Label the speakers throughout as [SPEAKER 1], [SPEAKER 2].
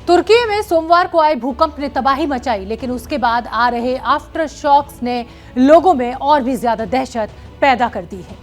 [SPEAKER 1] तुर्की में सोमवार को आए भूकंप ने तबाही मचाई, लेकिन उसके बाद आ रहे आफ्टर शॉक्स ने लोगों में और भी ज्यादा दहशत पैदा कर दी है।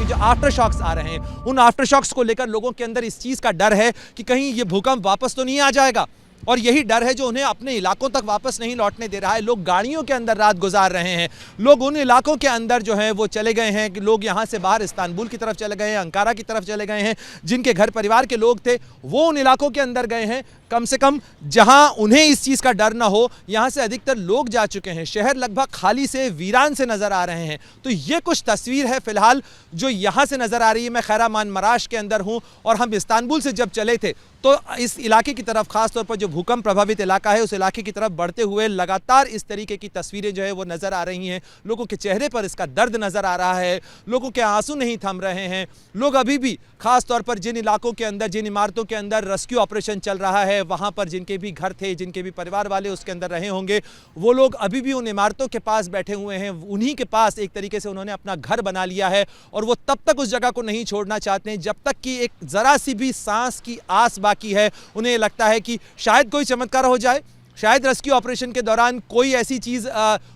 [SPEAKER 2] जो आफ्टर शॉक्स आ रहे हैं, उन आफ्टर शॉक्स को लेकर लोगों के अंदर इस चीज का डर है कि कहीं ये भूकंप वापस तो नहीं आ जाएगा, और यही डर है जो उन्हें अपने इलाकों तक वापस नहीं लौटने दे रहा है। लोग गाड़ियों के अंदर रात गुजार रहे हैं, लोग उन इलाकों के अंदर जो है वो चले गए हैं कि लोग यहाँ से बाहर इस्तांबुल की तरफ चले गए हैं, अंकारा की तरफ चले गए हैं। जिनके घर परिवार के लोग थे वो उन इलाकों के अंदर गए हैं, कम से कम जहां उन्हें इस चीज़ का डर ना हो। यहाँ से अधिकतर लोग जा चुके हैं, शहर लगभग खाली से वीरान से नज़र आ रहे हैं। तो ये कुछ तस्वीर है फिलहाल जो यहाँ से नज़र आ रही है। मैं खैरामान मराश के अंदर हूँ और हम इस्तांबुल से जब चले थे तो इस इलाके की तरफ, खास तौर पर जो भूकंप प्रभावित इलाका है उस इलाके की तरफ बढ़ते हुए लगातार इस तरीके की तस्वीरें जो है वो नज़र आ रही हैं। लोगों के चेहरे पर इसका दर्द नज़र आ रहा है, लोगों के आंसू नहीं थम रहे हैं। लोग अभी भी, खास तौर पर जिन इलाकों के अंदर, जिन इमारतों के अंदर रेस्क्यू ऑपरेशन चल रहा है, वहाँ पर जिनके भी घर थे, जिनके भी परिवार वाले उसके अंदर रहे होंगे, वो लोग अभी भी उन इमारतों के पास बैठे हुए हैं। उन्हीं के पास एक तरीके से उन्होंने अपना घर बना लिया है और वो तब तक उस जगह को नहीं छोड़ना चाहते हैं जब तक कि एक ज़रा सी भी सांस की आस बाकी है। उन्हें लगता है कि शायद कोई चमत्कार हो जाए, शायद रेस्क्यू ऑपरेशन के दौरान कोई ऐसी चीज़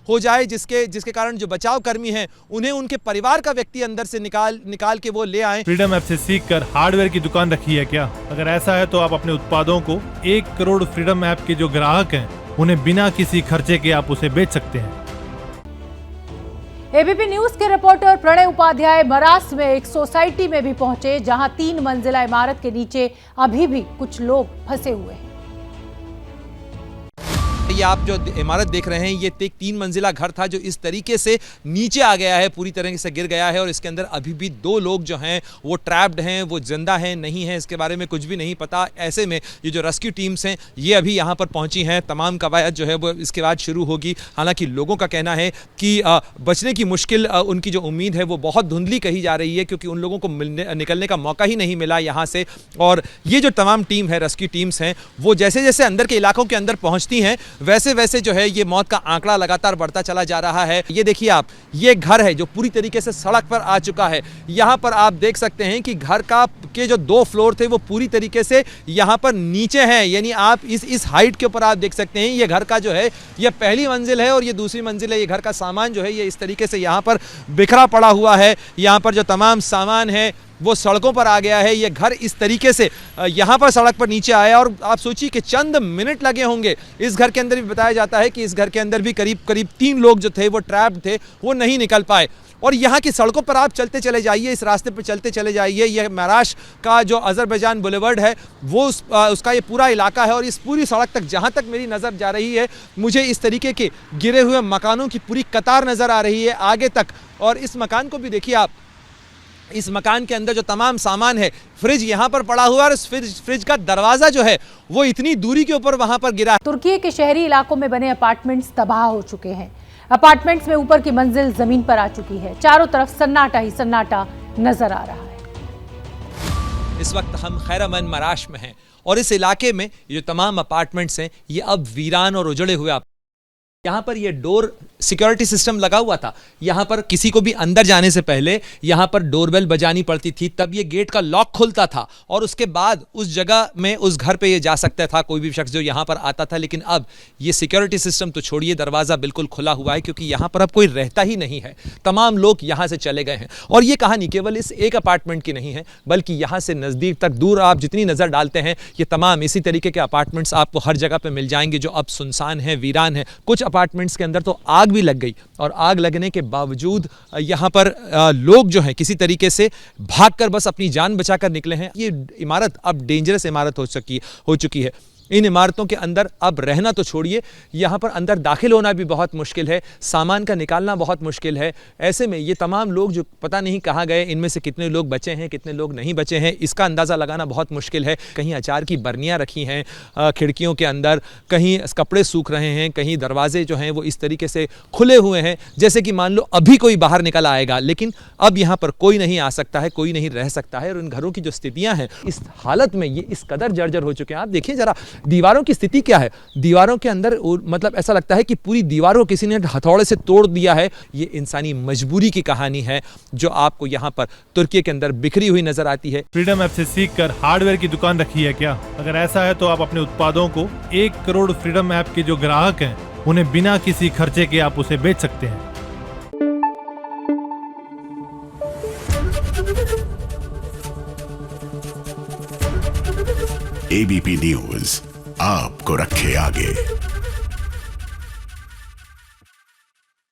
[SPEAKER 2] हो जाए जिसके कारण जो बचाव कर्मी हैं उन्हें उनके परिवार का व्यक्ति अंदर से निकाल के वो ले आए।
[SPEAKER 3] फ्रीडम ऐप से सीखकर हार्डवेयर की दुकान रखी है क्या? अगर ऐसा है तो आप अपने उत्पादों को 1 करोड़ फ्रीडम ऐप के जो ग्राहक हैं उन्हें बिना किसी खर्चे के आप उसे बेच सकते हैं।
[SPEAKER 1] एबीपी न्यूज के रिपोर्टर प्रणय उपाध्याय मरास में एक सोसाइटी में भी पहुंचे जहां 3 मंजिला इमारत के नीचे अभी भी कुछ लोग फंसे हुए हैं।
[SPEAKER 2] ये आप जो इमारत देख रहे हैं ये एक 3 मंजिला घर था जो इस तरीके से नीचे आ गया है, पूरी तरह से गिर गया है और इसके अंदर अभी भी 2 लोग जो हैं वो ट्रैप्ड हैं, वो जिंदा हैं नहीं हैं, इसके बारे में कुछ भी नहीं पता। ऐसे में ये जो रेस्क्यू टीम्स हैं ये अभी यहाँ पर पहुँची हैं, तमाम कवायद जो है वो इसके बाद शुरू होगी। हालांकि लोगों का कहना है कि बचने की मुश्किल, उनकी जो उम्मीद है वो बहुत धुंधली कही जा रही है क्योंकि उन लोगों को निकलने का मौका ही नहीं मिला यहाँ से। और ये जो तमाम टीम है, रेस्क्यू टीम्स हैं, वो जैसे जैसे अंदर के इलाकों के अंदर पहुँचती हैं वैसे वैसे जो है ये मौत का आंकड़ा लगातार बढ़ता चला जा रहा है। ये देखिए आप, ये घर है जो पूरी तरीके से सड़क पर आ चुका है। यहाँ पर आप देख सकते हैं कि घर के जो 2 फ्लोर थे वो पूरी तरीके से यहाँ पर नीचे हैं, यानी आप इस हाइट के ऊपर आप देख सकते हैं ये घर का जो है ये पहली मंजिल है और ये दूसरी मंजिल है। ये घर का सामान जो है ये इस तरीके से यहाँ पर बिखरा पड़ा हुआ है। यहाँ पर जो तमाम सामान है वो सड़कों पर आ गया है। ये घर इस तरीके से यहाँ पर सड़क पर नीचे आया और आप सोचिए कि चंद मिनट लगे होंगे। इस घर के अंदर भी बताया जाता है कि इस घर के अंदर भी करीब 3 लोग जो थे वो ट्रैप्ड थे, वो नहीं निकल पाए। और यहाँ की सड़कों पर आप चलते चले जाइए, इस रास्ते पर चलते चले जाइए। यह मराश का जो अजरबैजान बुलेवर्ड है वो उसका ये पूरा इलाका है और इस पूरी सड़क तक जहाँ तक मेरी नज़र जा रही है मुझे इस तरीके के गिरे हुए मकानों की पूरी कतार नज़र आ रही है आगे तक। और इस मकान को भी देखिए आप, इस मकान के अंदर जो तमाम सामान है, फ्रिज यहाँ पर पड़ा हुआ है और इस फ्रिज का दरवाजा जो है वो इतनी दूरी के ऊपर वहां पर गिरा।
[SPEAKER 1] तुर्की के शहरी इलाकों में बने अपार्टमेंट्स तबाह हो चुके हैं। अपार्टमेंट्स में ऊपर की मंजिल जमीन पर आ चुकी है। चारों तरफ सन्नाटा ही सन्नाटा नजर आ रहा है।
[SPEAKER 2] इस वक्त हम खैरामान मराश में हैं और इस इलाके में ये जो तमाम अपार्टमेंट्स हैं ये अब वीरान और उजड़े हुए। यहाँ पर ये डोर सिक्योरिटी सिस्टम लगा हुआ था। यहाँ पर किसी को भी अंदर जाने से पहले यहाँ पर डोरबेल बजानी पड़ती थी, तब ये गेट का लॉक खुलता था और उसके बाद उस जगह में, उस घर पे ये जा सकता था कोई भी शख्स जो यहाँ पर आता था। लेकिन अब ये सिक्योरिटी सिस्टम तो छोड़िए, दरवाज़ा बिल्कुल खुला हुआ है क्योंकि यहाँ पर अब कोई रहता ही नहीं है। तमाम लोग यहाँ से चले गए हैं और ये कहानी केवल इस एक अपार्टमेंट की नहीं है बल्कि यहाँ से नज़दीक तक, दूर आप जितनी नज़र डालते हैं ये तमाम इसी तरीके के अपार्टमेंट्स आपको हर जगह पर मिल जाएंगे जो अब सुनसान है, वीरान है। कुछ अपार्टमेंट्स के अंदर तो आग भी लग गई और आग लगने के बावजूद यहाँ पर लोग जो हैं किसी तरीके से भागकर बस अपनी जान बचाकर निकले हैं। ये इमारत अब डेंजरस इमारत हो चुकी है। इन इमारतों के अंदर अब रहना तो छोड़िए, यहाँ पर अंदर दाखिल होना भी बहुत मुश्किल है, सामान का निकालना बहुत मुश्किल है। ऐसे में ये तमाम लोग जो पता नहीं कहाँ गए, इनमें से कितने लोग बचे हैं, कितने लोग नहीं बचे हैं, इसका अंदाज़ा लगाना बहुत मुश्किल है। कहीं अचार की बर्नियाँ रखी हैं खिड़कियों के अंदर, कहीं कपड़े सूख रहे हैं, कहीं दरवाजे जो हैं वो इस तरीके से खुले हुए हैं जैसे कि मान लो अभी कोई बाहर निकल आएगा। लेकिन अब यहाँ पर कोई नहीं आ सकता है, कोई नहीं रह सकता है। और इन घरों की जो स्थितियाँ हैं, इस हालत में ये इस कदर जर्जर हो चुके हैं। आप देखिए ज़रा, दीवारों की स्थिति क्या है, दीवारों के अंदर मतलब ऐसा लगता है कि पूरी दीवारों को किसी ने हथौड़े से तोड़ दिया है। ये इंसानी मजबूरी की कहानी है जो आपको यहाँ पर तुर्की के अंदर बिखरी हुई नजर आती है।
[SPEAKER 3] फ्रीडम ऐप से सीखकर हार्डवेयर की दुकान रखी है क्या? अगर ऐसा है तो आप अपने उत्पादों को 1 करोड़ फ्रीडम ऐप के जो ग्राहक हैं उन्हें बिना किसी खर्चे के आप उसे बेच सकते हैं।
[SPEAKER 4] एबीपी न्यूज आपको रखे आगे।